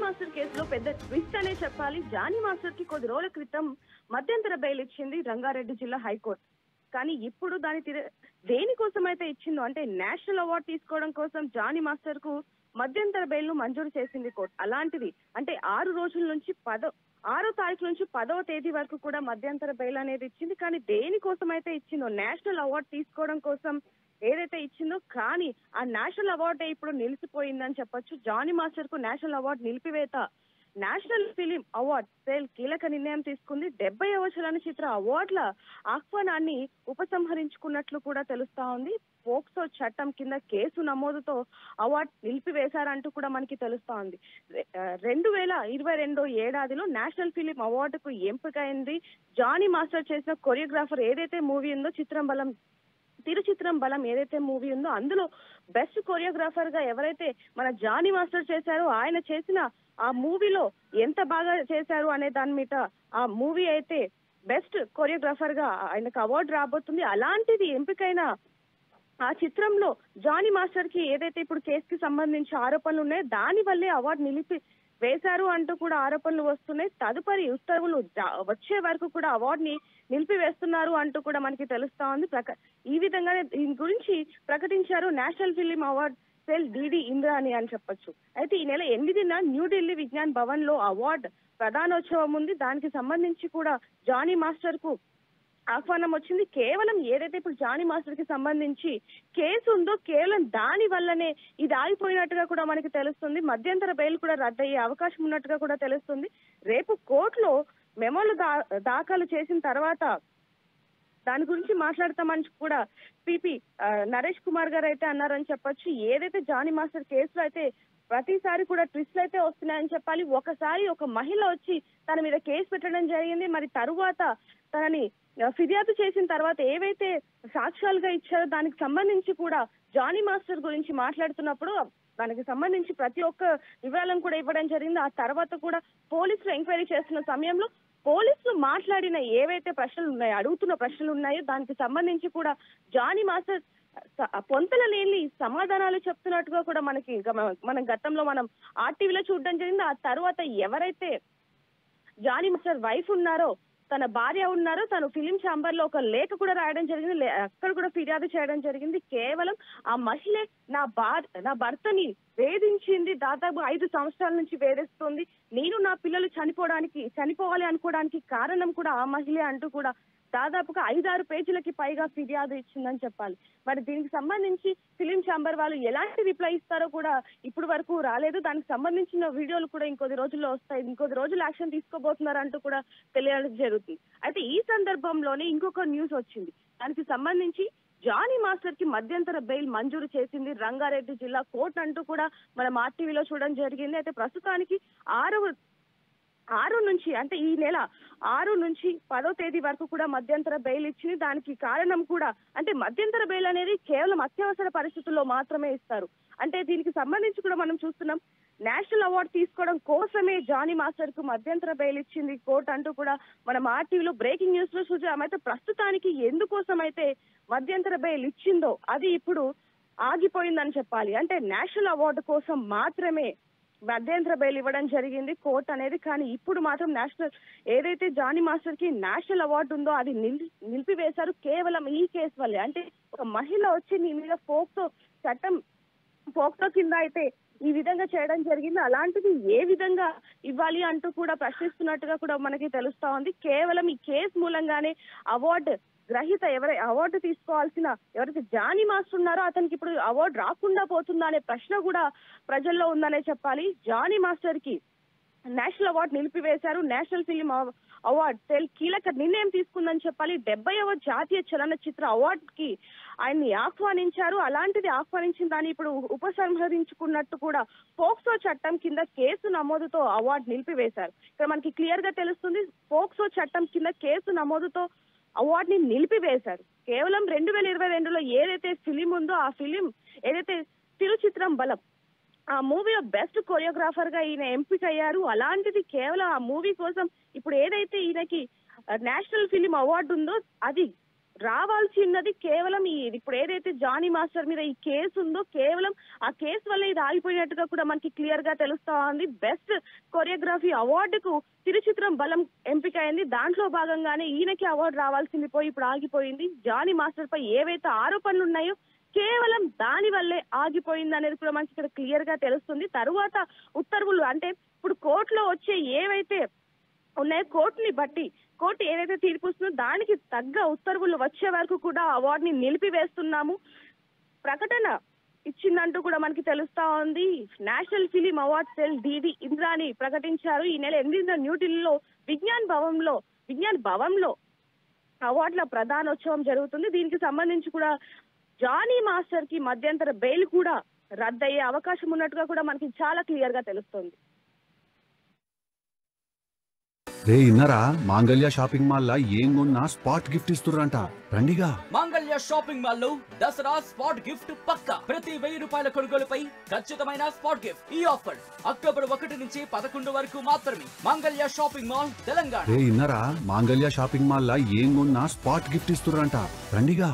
Master కేసులో పెద్ద twist అనే చెప్పాలి. జానీ మాస్టర్ కి కొద్ది రోజుల క్రితం మధ్యంతర బెయిల్ ఇచ్చింది రంగారెడ్డి జిల్లా హైకోర్టు. కానీ ఇప్పుడు దేనికోసం అయితే ఇచ్చిందో, అంటే నేషనల్ అవార్డు తీసుకోవడం కోసం జానీ మాస్టర్ కు మధ్యంతర బెయిల్ ను మంజూరు చేసింది కోర్టు. అలాంటిది అంటే 6 రోజుల నుంచి 6వ తారీఖు నుంచి 10వ తేదీ వరకు కూడా మధ్యంతర బెయిల్ అనేది ఇచ్చింది. కానీ దేనికోసం అయితే ఇచ్చిందో, నేషనల్ అవార్డు తీసుకోవడం కోసం ఏదైతే ఇచ్చిందో, కానీ ఆ నేషనల్ అవార్డే ఇప్పుడు నిలిచిపోయిందని చెప్పొచ్చు. జానీ మాస్టర్ కు నేషనల్ అవార్డు నిలిపివేత నేషనల్ ఫిలిం అవార్డ్ సెల్ కీలక నిర్ణయం తీసుకుంది. 70వ చలనచిత్ర అవార్డుల ఆహ్వానాన్ని ఉపసంహరించుకున్నట్లు కూడా తెలుస్తా ఉంది. పోక్సో చట్టం కింద కేసు నమోదుతో అవార్డు నిలిపివేశారంటూ కూడా మనకి తెలుస్తా ఉంది. 2022 ఏడాదిలో నేషనల్ ఫిలిం అవార్డుకు ఎంపికైంది జానీ మాస్టర్ చేసిన కొరియోగ్రాఫర్ ఏదైతే మూవీ ఉందో తిరుచిత్రం బలం ఏదైతే మూవీ ఉందో, అందులో బెస్ట్ కొరియోగ్రాఫర్ గా ఎవరైతే మన జానీ మాస్టర్ చేశారో, ఆయన చేసిన ఆ మూవీలో ఎంత బాగా చేశారు అనే దాని మీద ఆ మూవీ అయితే బెస్ట్ కొరియోగ్రాఫర్ గా ఆయనకు అవార్డు రాబోతుంది. అలాంటిది ఎంపికైన ఆ చిత్రంలో జానీ మాస్టర్ కి ఏదైతే ఇప్పుడు కేసుకి సంబంధించి ఆరోపణలు ఉన్నాయో, దాని వల్లే అవార్డు నిలిపి వేశారు అంటూ కూడా ఆరోపణలు వస్తున్నాయి. తదుపరి ఉత్తర్వులు వచ్చే వరకు కూడా అవార్డుని నిలిపివేస్తున్నారు అంటూ కూడా మనకి తెలుస్తా ఉంది. ఈ విధంగానే దీని గురించి ప్రకటించారు national film award cell DD Indrani అని చెప్పొచ్చు. అయితే ఈ నెల 8న న్యూఢిల్లీ విజ్ఞాన్ భవన్ లో అవార్డు ప్రధానోత్సవం ఉంది. దానికి సంబంధించి కూడా జానీ మాస్టర్ కు ఆహ్వానం వచ్చింది. కేవలం ఏదైతే ఇప్పుడు జానీ మాస్టర్ కి సంబంధించి కేసు ఉందో, కేవలం దాని వల్లనే ఇది ఆగిపోయినట్టుగా కూడా మనకి తెలుస్తుంది. మధ్యంతర బెయిల్ కూడా రద్దయ్యే అవకాశం ఉన్నట్టుగా కూడా తెలుస్తుంది. రేపు కోర్టులో మెమోలు దాఖలు చేసిన తర్వాత దాని గురించి మాట్లాడతామని కూడా పిపి నరేష్ కుమార్ గారు అయితే అన్నారని చెప్పొచ్చు. ఏదైతే జానీ మాస్టర్ కేసులో అయితే ప్రతిసారి కూడా ట్విస్ట్లు అయితే వస్తున్నాయని చెప్పాలి. ఒకసారి ఒక మహిళ వచ్చి తన మీద కేసు పెట్టడం జరిగింది. మరి తరువాత తనని ఫిర్యాదు చేసిన తర్వాత ఏవైతే సాక్ష్యాలుగా ఇచ్చారో దానికి సంబంధించి కూడా జానీ మాస్టర్ గురించి మాట్లాడుతున్నప్పుడు దానికి సంబంధించి ప్రతి ఒక్క వివరాలను కూడా ఇవ్వడం జరిగింది. ఆ తర్వాత కూడా పోలీసులు ఎంక్వైరీ చేస్తున్న సమయంలో పోలీసులు మాట్లాడిన ఏవైతే ప్రశ్నలు ఉన్నాయో, అడుగుతున్న ప్రశ్నలు ఉన్నాయో, దానికి సంబంధించి కూడా జానీ మాస్టర్ పొంతన లేని సమాధానాలు చెప్తున్నట్టుగా కూడా మనం గతంలో ఆర్టీవీలో చూడడం జరిగింది. ఆ తర్వాత ఎవరైతే జానీ మాస్టర్ వైఫ్ ఉన్నారో, తన భార్య ఉన్నారో, తను ఫిలిం ఛాంబర్ లో ఒక లేఖ కూడా రాయడం జరిగింది. అక్కడ కూడా ఫిర్యాదు చేయడం జరిగింది. కేవలం ఆ మహిళే నా భర్తని వేధించింది, దాదాపు 5 సంవత్సరాల నుంచి వేధిస్తుంది, నేను నా పిల్లలు చనిపోవాలి అనుకోవడానికి కారణం కూడా ఆ మహిళే అంటూ కూడా దాదాపుగా 5-6 పేజీలకి పైగా ఫిర్యాదు ఇచ్చిందని చెప్పాలి. మరి దీనికి సంబంధించి ఫిలిం ఛాంబర్ వాళ్ళు ఎలాంటి రిప్లై ఇస్తారో కూడా ఇప్పుడు వరకు రాలేదు. దానికి సంబంధించిన వీడియోలు కూడా ఇంకొద్ది రోజుల్లో వస్తాయి, ఇంకొద్ది రోజులు యాక్షన్ తీసుకోబోతున్నారు అంటూ కూడా తెలియడం జరుగుతుంది. అయితే ఈ సందర్భంలోనే ఇంకొక న్యూస్ వచ్చింది. దానికి సంబంధించి జానీ మాస్టర్ కి మధ్యంతర బెయిల్ మంజూరు చేసింది రంగారెడ్డి జిల్లా కోర్టు అంటూ కూడా మనం ఆర్టీవీలో చూడడం జరిగింది. అయితే ప్రస్తుతానికి 6 నుంచి, అంటే ఈ నెల 6 నుంచి 10వ తేదీ వరకు కూడా మధ్యంతర బెయిల్ ఇచ్చింది. దానికి కారణం కూడా, అంటే మధ్యంతర బెయిల్ అనేది కేవలం అత్యవసర పరిస్థితుల్లో మాత్రమే ఇస్తారు. అంటే దీనికి సంబంధించి కూడా మనం చూస్తున్నాం, నేషనల్ అవార్డు తీసుకోవడం కోసమే జానీ మాస్టర్ కు మధ్యంతర బెయిల్ ఇచ్చింది కోర్టు అంటూ కూడా మనం ఆర్టీవీలో బ్రేకింగ్ న్యూస్ లో చూసాం. అయితే ప్రస్తుతానికి ఎందుకోసం అయితే మధ్యంతర బెయిల్ ఇచ్చిందో అది ఇప్పుడు ఆగిపోయిందని చెప్పాలి. అంటే నేషనల్ అవార్డు కోసం మాత్రమే మధ్యంతర బెయిల్ ఇవ్వడం జరిగింది కోర్టు అనేది. కానీ ఇప్పుడు మాత్రం ఏదైతే జానీ మాస్టర్ కి నేషనల్ అవార్డు ఉందో అది నిలిపివేశారు కేవలం ఈ కేసు వల్లే. అంటే ఒక మహిళ వచ్చి నీ మీద పోక్సో కింద అయితే ఈ విధంగా చేయడం జరిగింది, అలాంటిది ఏ విధంగా ఇవ్వాలి అంటూ కూడా ప్రశ్నిస్తున్నట్టుగా కూడా మనకి తెలుస్తా ఉంది. కేవలం ఈ కేసు మూలంగానే అవార్డు గ్రహీత అవార్డు తీసుకోవాల్సిన ఎవరైతే జానీ మాస్టర్ ఉన్నారో అతనికి ఇప్పుడు అవార్డు రాకుండా పోతుందా అనే ప్రశ్న కూడా ప్రజల్లో ఉందనే చెప్పాలి. జానీ మాస్టర్ కి నేషనల్ అవార్డు నిలిపివేశారు. నేషనల్ ఫిలిం అవార్డ్ సెల్ కీలక నిర్ణయం తీసుకుందని చెప్పాలి. 70వ జాతీయ చలనచిత్ర అవార్డు కి ఆయన్ని ఆహ్వానించారు. అలాంటిది ఆహ్వానించిన దాన్ని ఇప్పుడు ఉపసంహరించుకున్నట్టు కూడా పోక్సో చట్టం కింద కేసు నమోదుతో అవార్డు నిలిపివేశారు. ఇక్కడ మనకి క్లియర్ గా తెలుస్తుంది, పోక్సో చట్టం కింద కేసు నమోదుతో అవార్డుని నిలిపివేశారు. కేవలం 2022లో ఏదైతే ఫిలిం ఉందో, ఆ ఫిలిం ఏదైతే తిరుచిత్రం బలం, ఆ మూవీలో బెస్ట్ కొరియోగ్రాఫర్ గా ఈయన ఎంపికయ్యారు. అలాంటిది కేవలం ఆ మూవీ కోసం ఇప్పుడు ఏదైతే ఈయనకి నేషనల్ ఫిలిం అవార్డు ఉందో అది రావాల్సినది కేవలం ఇప్పుడు ఏదైతే జానీ మాస్టర్ మీద ఈ కేసు ఉందో కేవలం ఆ కేసు వల్ల ఇది ఆగిపోయినట్టుగా కూడా మనకి క్లియర్ గా తెలుస్తా ఉంది. బెస్ట్ కొరియోగ్రఫీ అవార్డుకు తిరుచిత్రం బలం ఎంపిక అయింది. దాంట్లో భాగంగానే ఈయనకి అవార్డు రావాల్సింది పోయి ఇప్పుడు ఆగిపోయింది. జానీ మాస్టర్ పై ఏవైతే ఆరోపణలు ఉన్నాయో కేవలం దాని వల్లే ఆగిపోయింది అనేది కూడా మనకి ఇక్కడ క్లియర్ గా తెలుస్తుంది. తరువాత ఉత్తర్వులు అంటే ఇప్పుడు కోర్టులో వచ్చే ఏవైతే ఉన్నాయో కోర్టుని బట్టి కోర్టు ఏదైతే తీర్పు ఇస్తుందో దానికి తగ్గ ఉత్తర్వులు వచ్చే వరకు కూడా అవార్డుని నిలిపివేస్తున్నాము ప్రకటన ఇచ్చిందంటూ కూడా మనకి తెలుస్తా ఉంది. National film award cell DD Indrani ప్రకటించారు. ఈ నెల 8న న్యూఢిల్లీలో విజ్ఞాన్ భవన్లో అవార్డుల ప్రధానోత్సవం జరుగుతుంది. దీనికి సంబంధించి కూడా జానీ మాస్టర్ కి మధ్యంతర బెయిల్ కూడా రద్దయ్యే అవకాశం ఉన్నట్టుగా కూడా మనకి చాలా క్లియర్ గా తెలుస్తుంది. రే ఇన్నరా మాంగళ్య షాపింగ్ మాల్ లా ఏం కొన్నా స్పాట్ గిఫ్ట్ ఇస్తుర్రంట రండిగా. మాంగళ్య షాపింగ్ మాల్ లో దసరా స్పాట్ గిఫ్ట్ పక్కా. ప్రతి 1000 రూపాయల కొనుగోలుపై ఖచ్చితమైన స్పాట్ గిఫ్ట్. ఈ ఆఫర్ అక్టోబర్ 1 నుంచి 11 వరకు మాత్రమే. మాంగళ్య షాపింగ్ మాల్ తెలంగాణ. రే ఇన్నరా మాంగళ్య షాపింగ్ మాల్ లా ఏం కొన్నా స్పాట్ గిఫ్ట్ ఇస్తుర్రంట రండిగా.